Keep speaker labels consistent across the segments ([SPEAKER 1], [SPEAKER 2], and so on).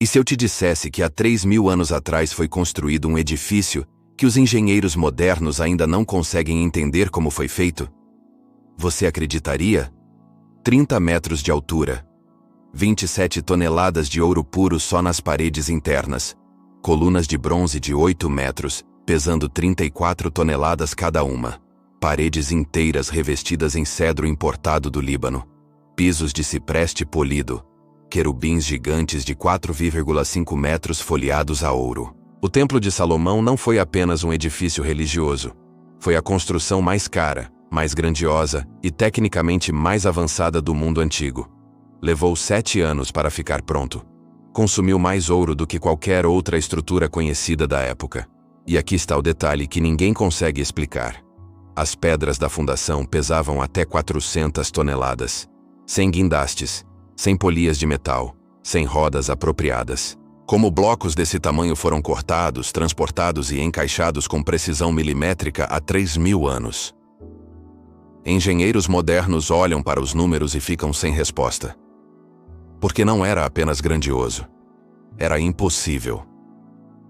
[SPEAKER 1] E se eu te dissesse que há 3.000 anos atrás foi construído um edifício que os engenheiros modernos ainda não conseguem entender como foi feito? Você acreditaria? 30 metros de altura. 27 toneladas de ouro puro só nas paredes internas. Colunas de bronze de 8 metros, pesando 34 toneladas cada uma. Paredes inteiras revestidas em cedro importado do Líbano. Pisos de cipreste polido. Querubins gigantes de 4,5 metros folheados a ouro. O Templo de Salomão não foi apenas um edifício religioso. Foi a construção mais cara, mais grandiosa e tecnicamente mais avançada do mundo antigo. Levou 7 anos para ficar pronto. Consumiu mais ouro do que qualquer outra estrutura conhecida da época. E aqui está o detalhe que ninguém consegue explicar. As pedras da fundação pesavam até 400 toneladas. Sem guindastes, sem polias de metal, sem rodas apropriadas. Como blocos desse tamanho foram cortados, transportados e encaixados com precisão milimétrica há 3.000 anos? Engenheiros modernos olham para os números e ficam sem resposta. Porque não era apenas grandioso. Era impossível.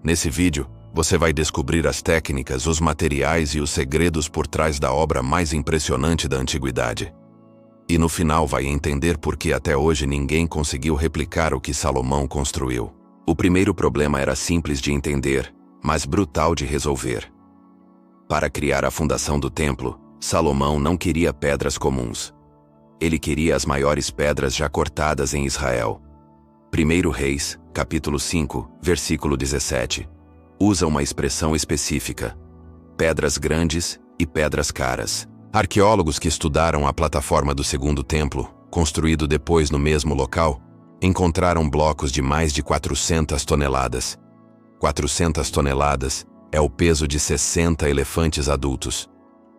[SPEAKER 1] Nesse vídeo, você vai descobrir as técnicas, os materiais e os segredos por trás da obra mais impressionante da antiguidade. E no final vai entender por que até hoje ninguém conseguiu replicar o que Salomão construiu. O primeiro problema era simples de entender, mas brutal de resolver. Para criar a fundação do templo, Salomão não queria pedras comuns. Ele queria as maiores pedras já cortadas em Israel. 1 Reis, capítulo 5, versículo 17. Usa uma expressão específica: pedras grandes e pedras caras. Arqueólogos que estudaram a plataforma do segundo templo, construído depois no mesmo local, encontraram blocos de mais de 400 toneladas. 400 toneladas é o peso de 60 elefantes adultos.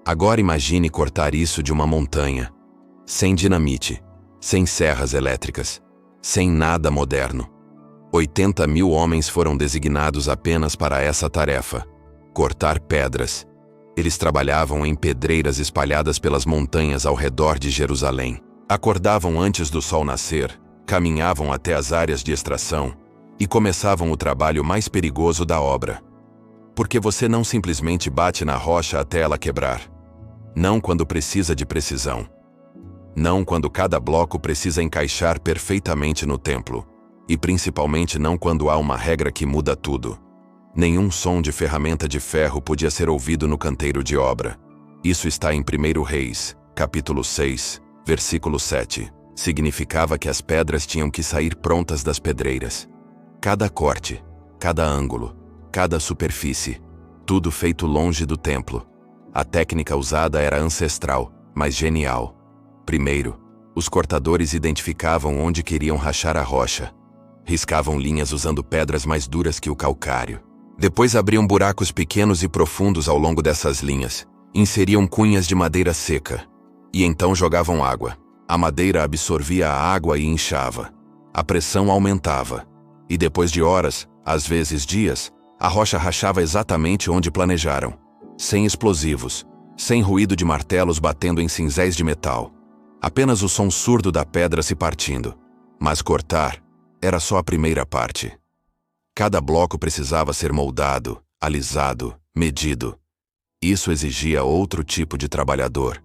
[SPEAKER 1] Agora imagine cortar isso de uma montanha. Sem dinamite, sem serras elétricas, sem nada moderno. 80.000 homens foram designados apenas para essa tarefa: cortar pedras. Eles trabalhavam em pedreiras espalhadas pelas montanhas ao redor de Jerusalém. Acordavam antes do sol nascer, caminhavam até as áreas de extração e começavam o trabalho mais perigoso da obra. Porque você não simplesmente bate na rocha até ela quebrar. Não quando precisa de precisão. Não quando cada bloco precisa encaixar perfeitamente no templo. E principalmente não quando há uma regra que muda tudo. Nenhum som de ferramenta de ferro podia ser ouvido no canteiro de obra. Isso está em 1 Reis, capítulo 6, versículo 7. Significava que as pedras tinham que sair prontas das pedreiras. Cada corte, cada ângulo, cada superfície, tudo feito longe do templo. A técnica usada era ancestral, mas genial. Primeiro, os cortadores identificavam onde queriam rachar a rocha. Riscavam linhas usando pedras mais duras que o calcário. Depois abriam buracos pequenos e profundos ao longo dessas linhas. Inseriam cunhas de madeira seca. E então jogavam água. A madeira absorvia a água e inchava. A pressão aumentava. E depois de horas, às vezes dias, a rocha rachava exatamente onde planejaram. Sem explosivos. Sem ruído de martelos batendo em cinzéis de metal. Apenas o som surdo da pedra se partindo. Mas cortar era só a primeira parte. Cada bloco precisava ser moldado, alisado, medido. Isso exigia outro tipo de trabalhador.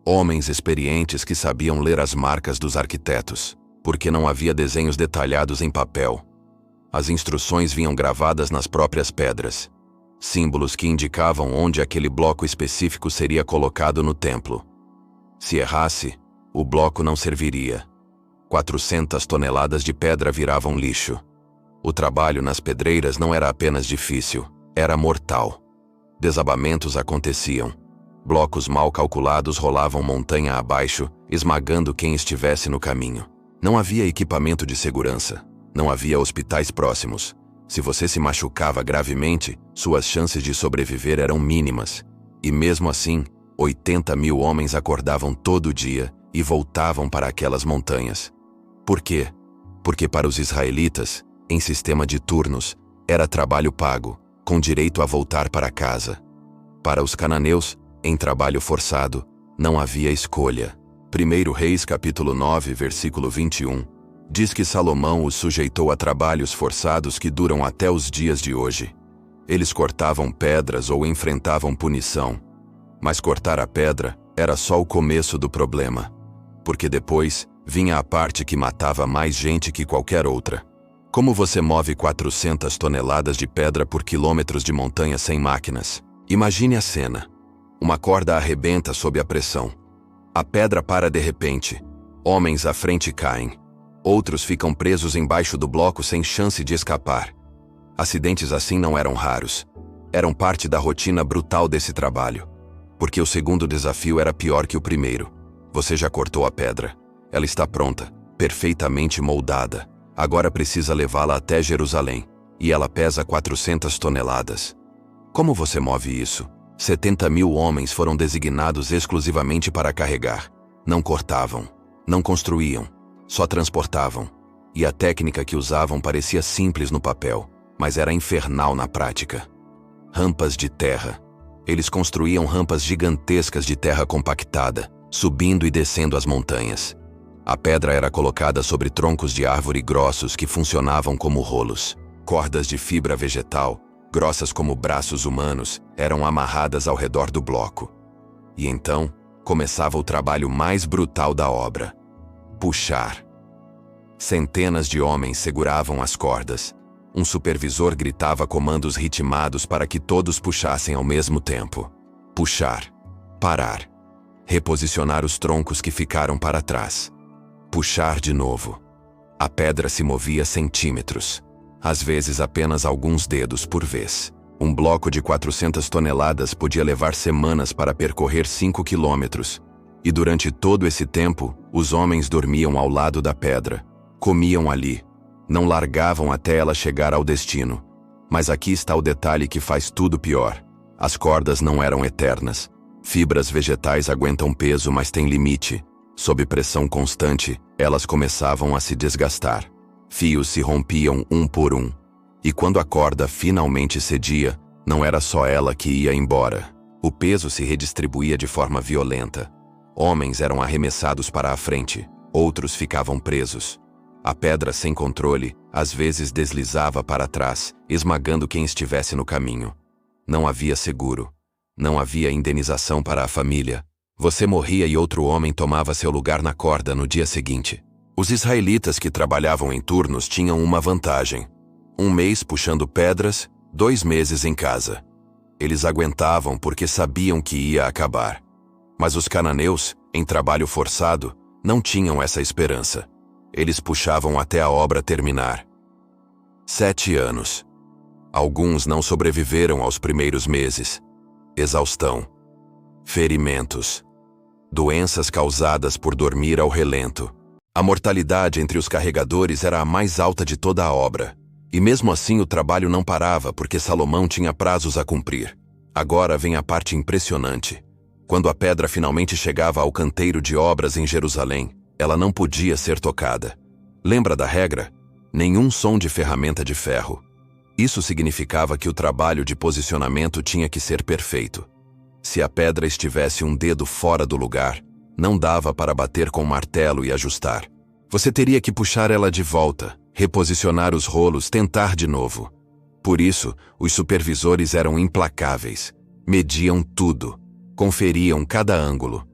[SPEAKER 1] Homens experientes que sabiam ler as marcas dos arquitetos, porque não havia desenhos detalhados em papel. As instruções vinham gravadas nas próprias pedras. Símbolos que indicavam onde aquele bloco específico seria colocado no templo. Se errasse, o bloco não serviria. 400 toneladas de pedra viravam lixo. O trabalho nas pedreiras não era apenas difícil, era mortal. Desabamentos aconteciam. Blocos mal calculados rolavam montanha abaixo, esmagando quem estivesse no caminho. Não havia equipamento de segurança. Não havia hospitais próximos. Se você se machucava gravemente, suas chances de sobreviver eram mínimas. E mesmo assim, 80.000 homens acordavam todo dia e voltavam para aquelas montanhas. Por quê? Porque para os israelitas, em sistema de turnos, era trabalho pago, com direito a voltar para casa. Para os cananeus, em trabalho forçado, não havia escolha. 1 Reis capítulo 9, versículo 21. Diz que Salomão os sujeitou a trabalhos forçados que duram até os dias de hoje. Eles cortavam pedras ou enfrentavam punição. Mas cortar a pedra era só o começo do problema, porque depois vinha a parte que matava mais gente que qualquer outra. Como você move 400 toneladas de pedra por quilômetros de montanha sem máquinas? Imagine a cena. Uma corda arrebenta sob a pressão. A pedra para de repente. Homens à frente caem. Outros ficam presos embaixo do bloco sem chance de escapar. Acidentes assim não eram raros. Eram parte da rotina brutal desse trabalho. Porque o segundo desafio era pior que o primeiro. Você já cortou a pedra. Ela está pronta, perfeitamente moldada. Agora precisa levá-la até Jerusalém. E ela pesa 400 toneladas. Como você move isso? 70.000 homens foram designados exclusivamente para carregar. Não cortavam. Não construíam. Só transportavam. E a técnica que usavam parecia simples no papel, mas era infernal na prática. Rampas de terra. Eles construíam rampas gigantescas de terra compactada, subindo e descendo as montanhas. A pedra era colocada sobre troncos de árvore grossos que funcionavam como rolos. Cordas de fibra vegetal, grossas como braços humanos, eram amarradas ao redor do bloco. E então, começava o trabalho mais brutal da obra. Puxar. Centenas de homens seguravam as cordas. Um supervisor gritava comandos ritmados para que todos puxassem ao mesmo tempo. Puxar. Parar. Reposicionar os troncos que ficaram para trás. Puxar de novo. A pedra se movia centímetros. Às vezes apenas alguns dedos por vez. Um bloco de 400 toneladas podia levar semanas para percorrer 5 quilômetros. E durante todo esse tempo, os homens dormiam ao lado da pedra. Comiam ali. Não largavam até ela chegar ao destino. Mas aqui está o detalhe que faz tudo pior. As cordas não eram eternas. Fibras vegetais aguentam peso, mas têm limite. Sob pressão constante, elas começavam a se desgastar. Fios se rompiam um por um. E quando a corda finalmente cedia, não era só ela que ia embora. O peso se redistribuía de forma violenta. Homens eram arremessados para a frente, outros ficavam presos. A pedra sem controle, às vezes deslizava para trás, esmagando quem estivesse no caminho. Não havia seguro. Não havia indenização para a família. Você morria e outro homem tomava seu lugar na corda no dia seguinte. Os israelitas que trabalhavam em turnos tinham uma vantagem. 1 mês puxando pedras, 2 meses em casa. Eles aguentavam porque sabiam que ia acabar. Mas os cananeus, em trabalho forçado, não tinham essa esperança. Eles puxavam até a obra terminar. 7 anos. Alguns não sobreviveram aos primeiros meses. Exaustão. Ferimentos. Doenças causadas por dormir ao relento. A mortalidade entre os carregadores era a mais alta de toda a obra. E mesmo assim o trabalho não parava porque Salomão tinha prazos a cumprir. Agora vem a parte impressionante. Quando a pedra finalmente chegava ao canteiro de obras em Jerusalém, ela não podia ser tocada. Lembra da regra? Nenhum som de ferramenta de ferro. Isso significava que o trabalho de posicionamento tinha que ser perfeito. Se a pedra estivesse um dedo fora do lugar, não dava para bater com martelo e ajustar. Você teria que puxar ela de volta, reposicionar os rolos, tentar de novo. Por isso, os supervisores eram implacáveis. Mediam tudo. Conferiam cada ângulo.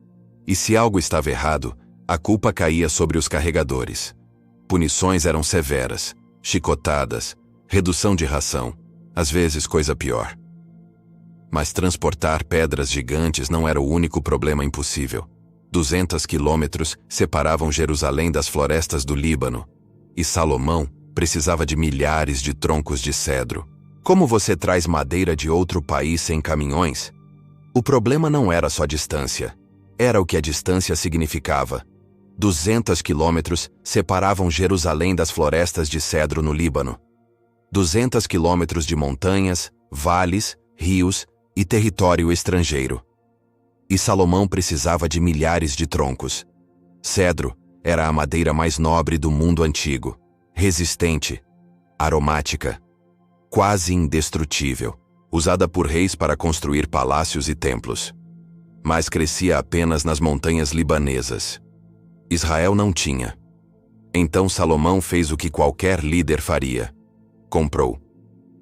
[SPEAKER 1] E se algo estava errado, a culpa caía sobre os carregadores. Punições eram severas, chicotadas, redução de ração, às vezes coisa pior. Mas transportar pedras gigantes não era o único problema impossível. 200 quilômetros separavam Jerusalém das florestas do Líbano. E Salomão precisava de milhares de troncos de cedro. Como você traz madeira de outro país sem caminhões? O problema não era só distância. Era o que a distância significava. 200 quilômetros separavam Jerusalém das florestas de cedro no Líbano. 200 quilômetros de montanhas, vales, rios e território estrangeiro. E Salomão precisava de milhares de troncos. Cedro era a madeira mais nobre do mundo antigo, resistente, aromática, quase indestrutível, usada por reis para construir palácios e templos. Mas crescia apenas nas montanhas libanesas. Israel não tinha. Então Salomão fez o que qualquer líder faria. Comprou.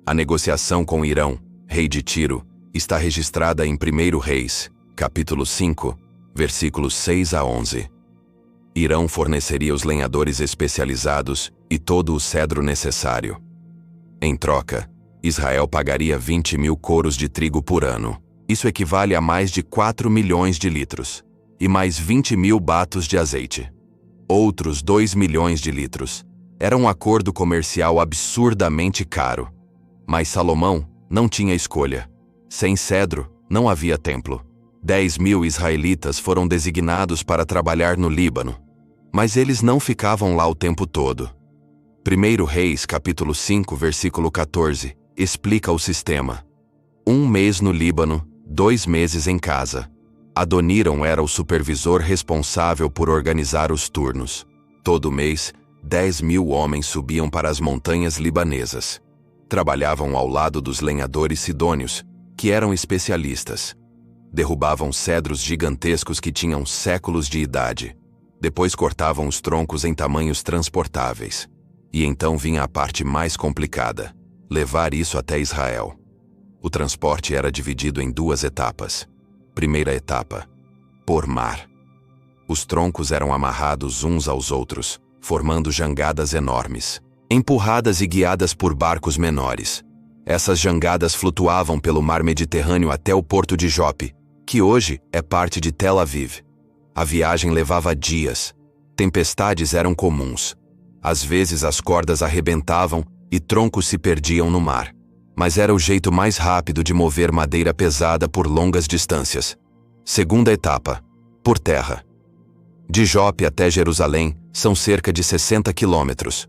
[SPEAKER 1] A negociação com Irão, rei de Tiro, está registrada em 1 Reis, capítulo 5, versículos 6 a 11. Irão forneceria os lenhadores especializados e todo o cedro necessário. Em troca, Israel pagaria 20.000 coros de trigo por ano. Isso equivale a mais de 4 milhões de litros. E mais 20.000 batos de azeite. Outros 2 milhões de litros. Era um acordo comercial absurdamente caro. Mas Salomão não tinha escolha. Sem cedro, não havia templo. 10.000 israelitas foram designados para trabalhar no Líbano. Mas eles não ficavam lá o tempo todo. 1 Reis, capítulo 5, versículo 14, explica o sistema. 1 mês no Líbano, 2 meses em casa. Adoniram era o supervisor responsável por organizar os turnos. Todo mês, 10.000 homens subiam para as montanhas libanesas. Trabalhavam ao lado dos lenhadores sidônios, que eram especialistas. Derrubavam cedros gigantescos que tinham séculos de idade. Depois cortavam os troncos em tamanhos transportáveis. E então vinha a parte mais complicada: levar isso até Israel. O transporte era dividido em 2 etapas. Primeira etapa: por mar. Os troncos eram amarrados uns aos outros, formando jangadas enormes, empurradas e guiadas por barcos menores. Essas jangadas flutuavam pelo mar Mediterrâneo até o porto de Jope, que hoje é parte de Tel Aviv. A viagem levava dias. Tempestades eram comuns. Às vezes as cordas arrebentavam e troncos se perdiam no mar. Mas era o jeito mais rápido de mover madeira pesada por longas distâncias. Segunda etapa: por terra. De Jope até Jerusalém são cerca de 60 quilômetros.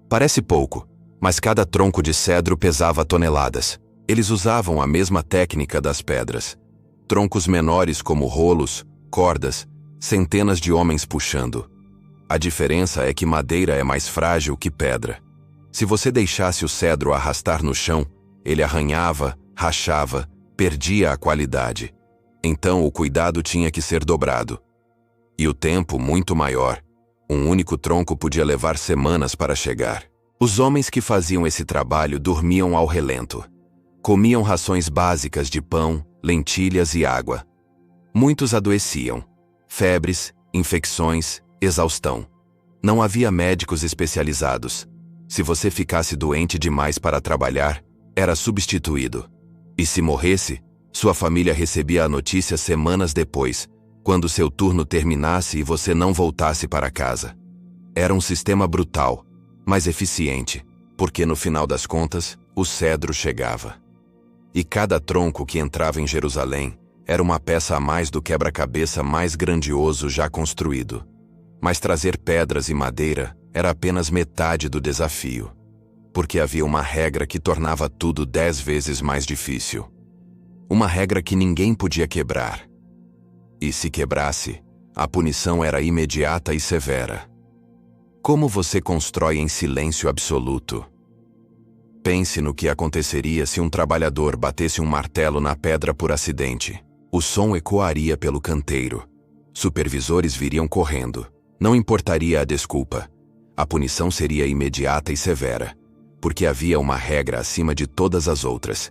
[SPEAKER 1] Parece pouco, mas cada tronco de cedro pesava toneladas. Eles usavam a mesma técnica das pedras. Troncos menores como rolos, cordas, centenas de homens puxando. A diferença é que madeira é mais frágil que pedra. Se você deixasse o cedro arrastar no chão, ele arranhava, rachava, perdia a qualidade. Então o cuidado tinha que ser dobrado. E o tempo muito maior. Um único tronco podia levar semanas para chegar. Os homens que faziam esse trabalho dormiam ao relento. Comiam rações básicas de pão, lentilhas e água. Muitos adoeciam. Febres, infecções, exaustão. Não havia médicos especializados. Se você ficasse doente demais para trabalhar, era substituído. E se morresse, sua família recebia a notícia semanas depois, quando seu turno terminasse e você não voltasse para casa. Era um sistema brutal, mas eficiente, porque no final das contas, o cedro chegava. E cada tronco que entrava em Jerusalém era uma peça a mais do quebra-cabeça mais grandioso já construído. Mas trazer pedras e madeira era apenas metade do desafio, porque havia uma regra que tornava tudo 10 vezes mais difícil. Uma regra que ninguém podia quebrar. E se quebrasse, a punição era imediata e severa. Como você constrói em silêncio absoluto? Pense no que aconteceria se um trabalhador batesse um martelo na pedra por acidente. O som ecoaria pelo canteiro. Supervisores viriam correndo. Não importaria a desculpa. A punição seria imediata e severa, porque havia uma regra acima de todas as outras.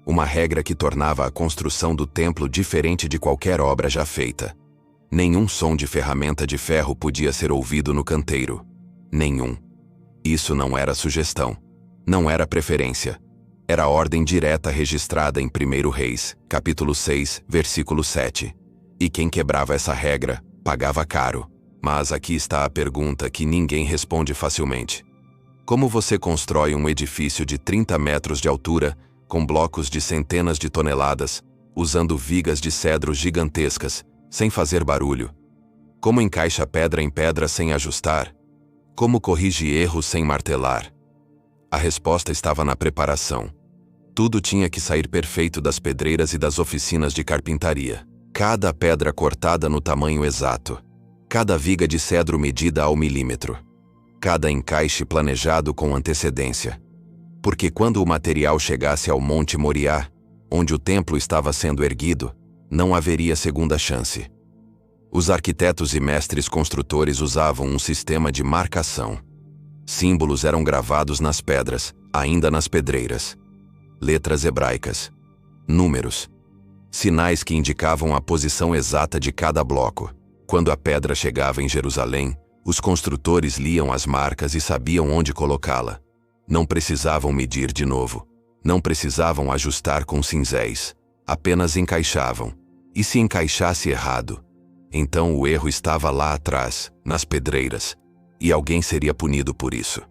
[SPEAKER 1] Uma regra que tornava a construção do templo diferente de qualquer obra já feita. Nenhum som de ferramenta de ferro podia ser ouvido no canteiro. Nenhum. Isso não era sugestão. Não era preferência. Era ordem direta registrada em 1 Reis, capítulo 6, versículo 7. E quem quebrava essa regra, pagava caro. Mas aqui está a pergunta que ninguém responde facilmente. Como você constrói um edifício de 30 metros de altura, com blocos de centenas de toneladas, usando vigas de cedro gigantescas, sem fazer barulho? Como encaixa pedra em pedra sem ajustar? Como corrige erros sem martelar? A resposta estava na preparação. Tudo tinha que sair perfeito das pedreiras e das oficinas de carpintaria. Cada pedra cortada no tamanho exato. Cada viga de cedro medida ao milímetro. Cada encaixe planejado com antecedência. Porque quando o material chegasse ao Monte Moriá, onde o templo estava sendo erguido, não haveria segunda chance. Os arquitetos e mestres construtores usavam um sistema de marcação. Símbolos eram gravados nas pedras, ainda nas pedreiras. Letras hebraicas. Números. Sinais que indicavam a posição exata de cada bloco. Quando a pedra chegava em Jerusalém, os construtores liam as marcas e sabiam onde colocá-la. Não precisavam medir de novo. Não precisavam ajustar com cinzéis. Apenas encaixavam. E se encaixasse errado, então o erro estava lá atrás, nas pedreiras, e alguém seria punido por isso.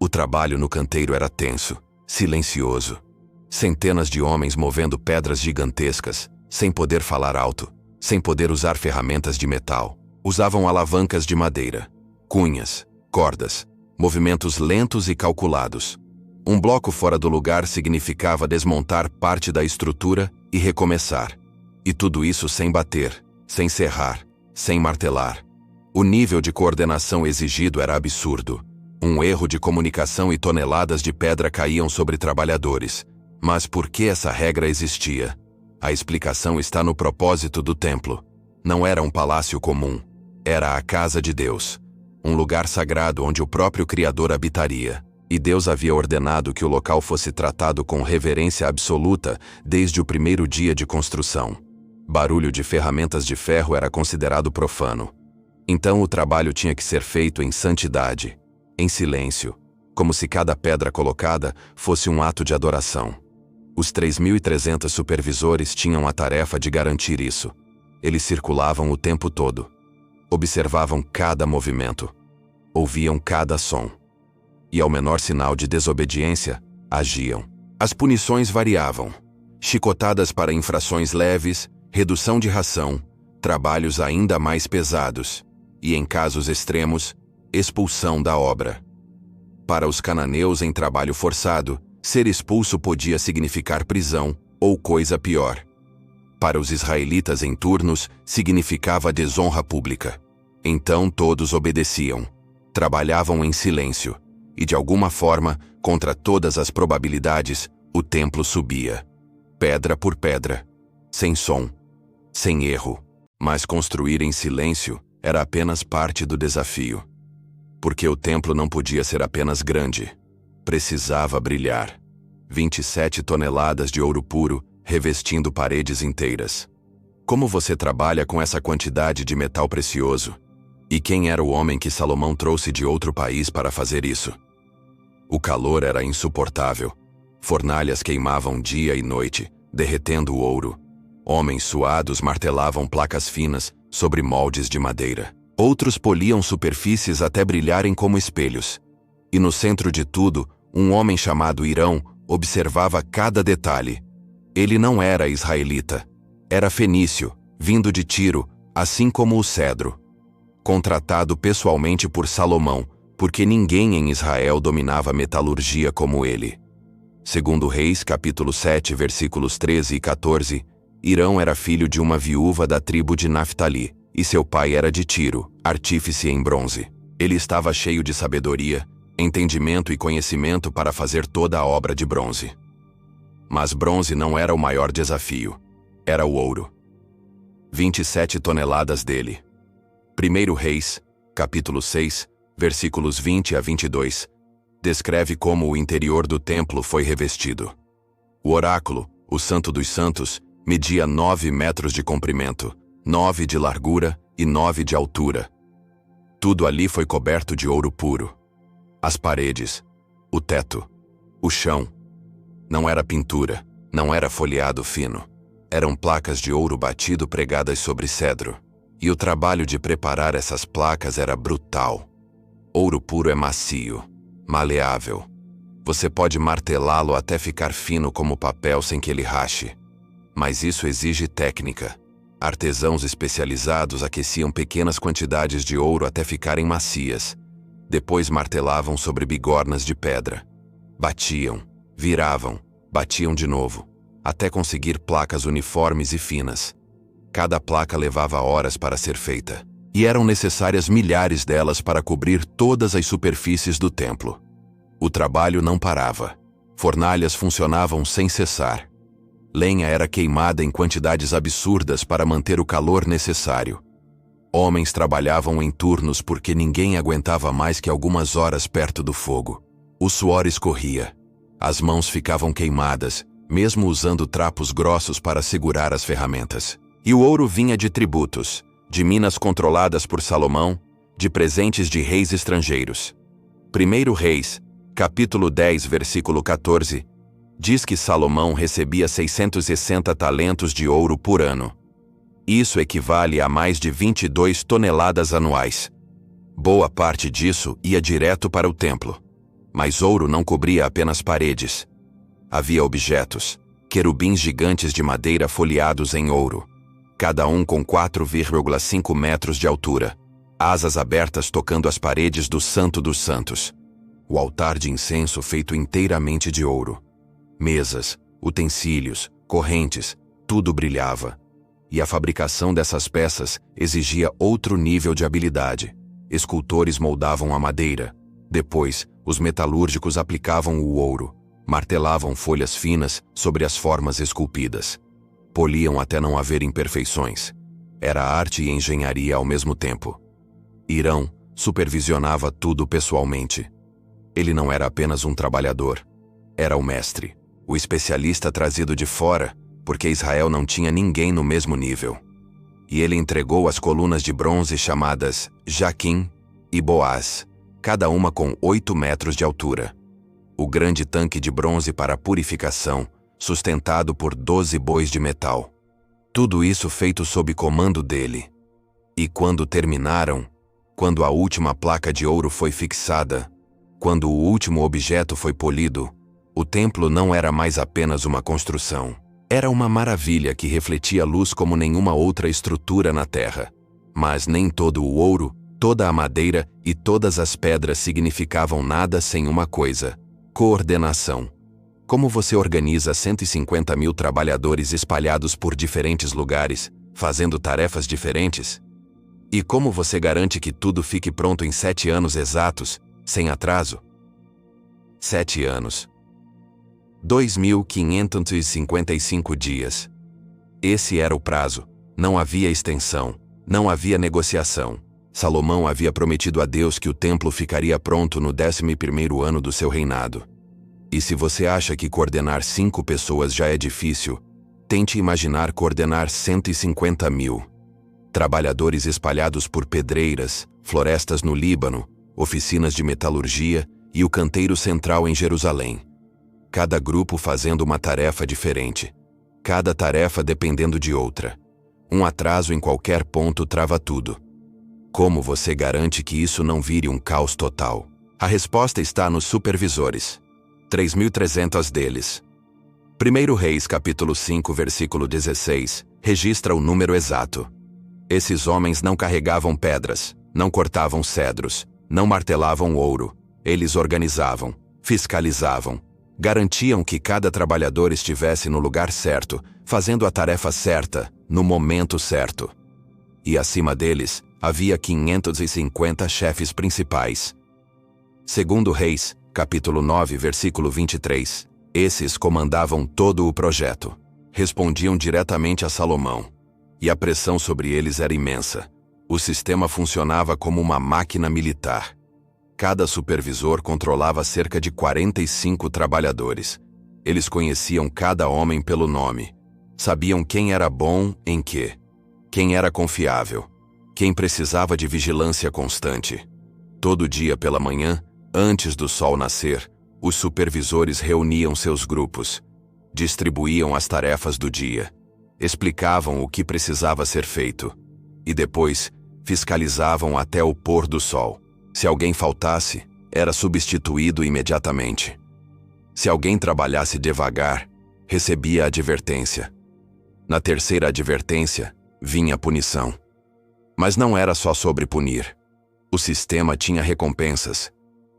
[SPEAKER 1] O trabalho no canteiro era tenso, silencioso. Centenas de homens movendo pedras gigantescas, sem poder falar alto, sem poder usar ferramentas de metal. Usavam alavancas de madeira, cunhas, cordas, movimentos lentos e calculados. Um bloco fora do lugar significava desmontar parte da estrutura e recomeçar. E tudo isso sem bater, sem serrar, sem martelar. O nível de coordenação exigido era absurdo. Um erro de comunicação e toneladas de pedra caíam sobre trabalhadores. Mas por que essa regra existia? A explicação está no propósito do templo. Não era um palácio comum. Era a casa de Deus. Um lugar sagrado onde o próprio Criador habitaria. E Deus havia ordenado que o local fosse tratado com reverência absoluta desde o primeiro dia de construção. Barulho de ferramentas de ferro era considerado profano. Então o trabalho tinha que ser feito em santidade, em silêncio, como se cada pedra colocada fosse um ato de adoração. Os 3.300 supervisores tinham a tarefa de garantir isso. Eles circulavam o tempo todo. Observavam cada movimento. Ouviam cada som. E ao menor sinal de desobediência, agiam. As punições variavam. Chicotadas para infrações leves, redução de ração, trabalhos ainda mais pesados e, em casos extremos, expulsão da obra. Para os cananeus em trabalho forçado, ser expulso podia significar prisão ou coisa pior. Para os israelitas em turnos, significava desonra pública. Então todos obedeciam, trabalhavam em silêncio e, de alguma forma, contra todas as probabilidades, o templo subia. Pedra por pedra, sem som, sem erro. Mas construir em silêncio era apenas parte do desafio. Porque o templo não podia ser apenas grande. Precisava brilhar. 27 toneladas de ouro puro, revestindo paredes inteiras. Como você trabalha com essa quantidade de metal precioso? E quem era o homem que Salomão trouxe de outro país para fazer isso? O calor era insuportável. Fornalhas queimavam dia e noite, derretendo o ouro. Homens suados martelavam placas finas sobre moldes de madeira. Outros poliam superfícies até brilharem como espelhos. E no centro de tudo, um homem chamado Irão observava cada detalhe. Ele não era israelita. Era fenício, vindo de Tiro, assim como o cedro. Contratado pessoalmente por Salomão, porque ninguém em Israel dominava metalurgia como ele. Segundo Reis, capítulo 7, versículos 13 e 14, Irão era filho de uma viúva da tribo de Naftali, e seu pai era de Tiro, artífice em bronze. Ele estava cheio de sabedoria, entendimento e conhecimento para fazer toda a obra de bronze. Mas bronze não era o maior desafio. Era o ouro. 27 toneladas dele. 1 Reis, capítulo 6, versículos 20 a 22, descreve como o interior do templo foi revestido. O oráculo, o Santo dos Santos, media 9 metros de comprimento, 9 de largura e 9 de altura. Tudo ali foi coberto de ouro puro. As paredes, o teto, o chão. Não era pintura, não era folheado fino. Eram placas de ouro batido pregadas sobre cedro. E o trabalho de preparar essas placas era brutal. Ouro puro é macio, maleável. Você pode martelá-lo até ficar fino como papel sem que ele rache. Mas isso exige técnica. Artesãos especializados aqueciam pequenas quantidades de ouro até ficarem macias. Depois martelavam sobre bigornas de pedra. Batiam, viravam, batiam de novo, até conseguir placas uniformes e finas. Cada placa levava horas para ser feita, e eram necessárias milhares delas para cobrir todas as superfícies do templo. O trabalho não parava. Fornalhas funcionavam sem cessar. Lenha era queimada em quantidades absurdas para manter o calor necessário. Homens trabalhavam em turnos porque ninguém aguentava mais que algumas horas perto do fogo. O suor escorria. As mãos ficavam queimadas, mesmo usando trapos grossos para segurar as ferramentas. E o ouro vinha de tributos, de minas controladas por Salomão, de presentes de reis estrangeiros. 1 Reis, capítulo 10, versículo 14, diz que Salomão recebia 660 talentos de ouro por ano. Isso equivale a mais de 22 toneladas anuais. Boa parte disso ia direto para o templo. Mas ouro não cobria apenas paredes. Havia objetos, querubins gigantes de madeira folheados em ouro, cada um com 4,5 metros de altura, asas abertas tocando as paredes do Santo dos Santos. O altar de incenso feito inteiramente de ouro. Mesas, utensílios, correntes, tudo brilhava. E a fabricação dessas peças exigia outro nível de habilidade. Escultores moldavam a madeira. Depois, os metalúrgicos aplicavam o ouro, martelavam folhas finas sobre as formas esculpidas. Poliam até não haver imperfeições. Era arte e engenharia ao mesmo tempo. Hirão supervisionava tudo pessoalmente. Ele não era apenas um trabalhador. Era o mestre, o especialista trazido de fora, porque Israel não tinha ninguém no mesmo nível. E ele entregou as colunas de bronze chamadas Jaquim e Boaz, cada uma com 8 metros de altura. O grande tanque de bronze para purificação, sustentado por 12 bois de metal. Tudo isso feito sob comando dele. E quando terminaram, quando a última placa de ouro foi fixada, quando o último objeto foi polido, o templo não era mais apenas uma construção. Era uma maravilha que refletia luz como nenhuma outra estrutura na terra. Mas nem todo o ouro, toda a madeira e todas as pedras significavam nada sem uma coisa: coordenação. Como você organiza 150 mil trabalhadores espalhados por diferentes lugares, fazendo tarefas diferentes? E como você garante que tudo fique pronto em 7 anos exatos, sem atraso? 7 anos. 2.555 dias. Esse era o prazo. Não havia extensão. Não havia negociação. Salomão havia prometido a Deus que o templo ficaria pronto no 11º ano do seu reinado. E se você acha que coordenar 5 pessoas já é difícil, tente imaginar coordenar 150 mil. Trabalhadores espalhados por pedreiras, florestas no Líbano, oficinas de metalurgia e o canteiro central em Jerusalém. Cada grupo fazendo uma tarefa diferente. Cada tarefa dependendo de outra. Um atraso em qualquer ponto trava tudo. Como você garante que isso não vire um caos total? A resposta está nos supervisores. 3.300 deles. 1 Reis capítulo 5 versículo 16, registra o número exato. Esses homens não carregavam pedras, não cortavam cedros, não martelavam ouro. Eles organizavam, fiscalizavam, garantiam que cada trabalhador estivesse no lugar certo, fazendo a tarefa certa, no momento certo. E acima deles, havia 550 chefes principais. 2 Reis, capítulo 9, versículo 23. Esses comandavam todo o projeto. Respondiam diretamente a Salomão. E a pressão sobre eles era imensa. O sistema funcionava como uma máquina militar. Cada supervisor controlava cerca de 45 trabalhadores. Eles conheciam cada homem pelo nome. Sabiam quem era bom em quê, quem era confiável, quem precisava de vigilância constante. Todo dia pela manhã, antes do sol nascer, os supervisores reuniam seus grupos, distribuíam as tarefas do dia, explicavam o que precisava ser feito e depois fiscalizavam até o pôr do sol. Se alguém faltasse, era substituído imediatamente. Se alguém trabalhasse devagar, recebia advertência. Na terceira advertência, vinha a punição. Mas não era só sobre punir. O sistema tinha recompensas.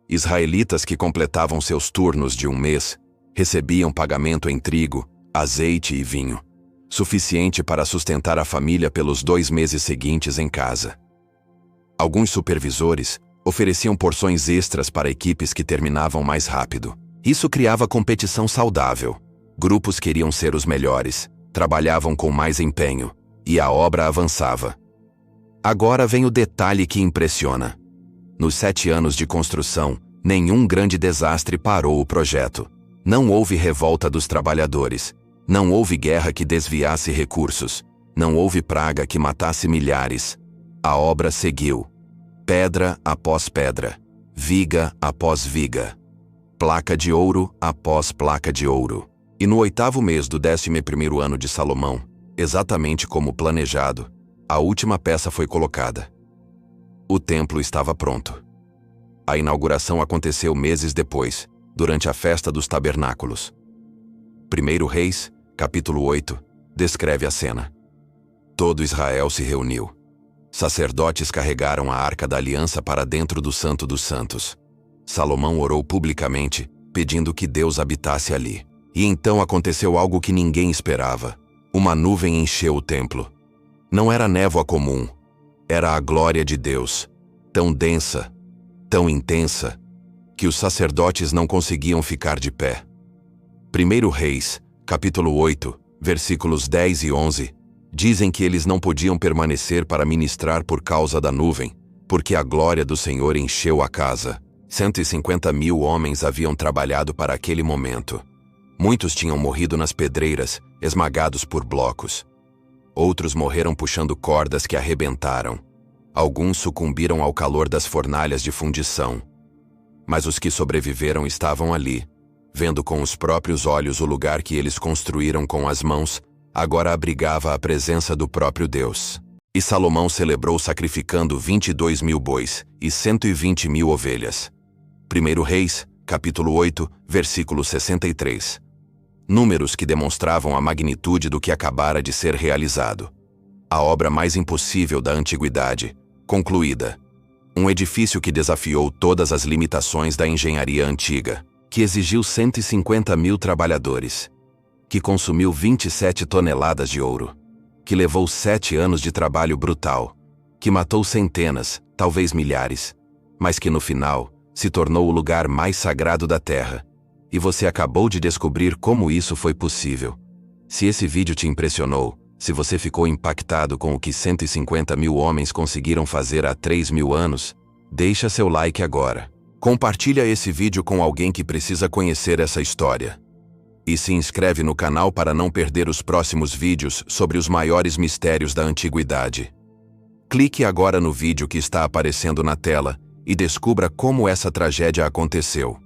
[SPEAKER 1] Israelitas que completavam seus turnos de um mês recebiam pagamento em trigo, azeite e vinho, suficiente para sustentar a família pelos 2 meses seguintes em casa. Alguns supervisores ofereciam porções extras para equipes que terminavam mais rápido. Isso criava competição saudável. Grupos queriam ser os melhores, trabalhavam com mais empenho, e a obra avançava. Agora vem o detalhe que impressiona. Nos 7 anos de construção, nenhum grande desastre parou o projeto. Não houve revolta dos trabalhadores. Não houve guerra que desviasse recursos. Não houve praga que matasse milhares. A obra seguiu. Pedra após pedra. Viga após viga. Placa de ouro após placa de ouro. E no 8º mês do 11º ano de Salomão, exatamente como planejado, a última peça foi colocada. O templo estava pronto. A inauguração aconteceu meses depois, durante a festa dos tabernáculos. 1 Reis, capítulo 8, descreve a cena. Todo Israel se reuniu. Sacerdotes carregaram a arca da aliança para dentro do Santo dos Santos. Salomão orou publicamente, pedindo que Deus habitasse ali. E então aconteceu algo que ninguém esperava. Uma nuvem encheu o templo. Não era névoa comum. Era a glória de Deus, tão densa, tão intensa, que os sacerdotes não conseguiam ficar de pé. 1 Reis, capítulo 8, versículos 10 e 11, dizem que eles não podiam permanecer para ministrar por causa da nuvem, porque a glória do Senhor encheu a casa. 150.000 homens haviam trabalhado para aquele momento. Muitos tinham morrido nas pedreiras, esmagados por blocos. Outros morreram puxando cordas que arrebentaram. Alguns sucumbiram ao calor das fornalhas de fundição. Mas os que sobreviveram estavam ali, vendo com os próprios olhos o lugar que eles construíram com as mãos, agora abrigava a presença do próprio Deus. E Salomão celebrou sacrificando 22.000 bois e 120.000 ovelhas. 1 Reis, capítulo 8, versículo 63. Números que demonstravam a magnitude do que acabara de ser realizado. A obra mais impossível da antiguidade, concluída. Um edifício que desafiou todas as limitações da engenharia antiga, que exigiu 150.000 trabalhadores, que consumiu 27 toneladas de ouro, que levou 7 anos de trabalho brutal, que matou centenas, talvez milhares, mas que no final se tornou o lugar mais sagrado da terra. E você acabou de descobrir como isso foi possível. Se esse vídeo te impressionou, se você ficou impactado com o que 150.000 homens conseguiram fazer há 3.000 anos, deixa seu like agora. Compartilha esse vídeo com alguém que precisa conhecer essa história. E se inscreve no canal para não perder os próximos vídeos sobre os maiores mistérios da antiguidade. Clique agora no vídeo que está aparecendo na tela e descubra como essa tragédia aconteceu.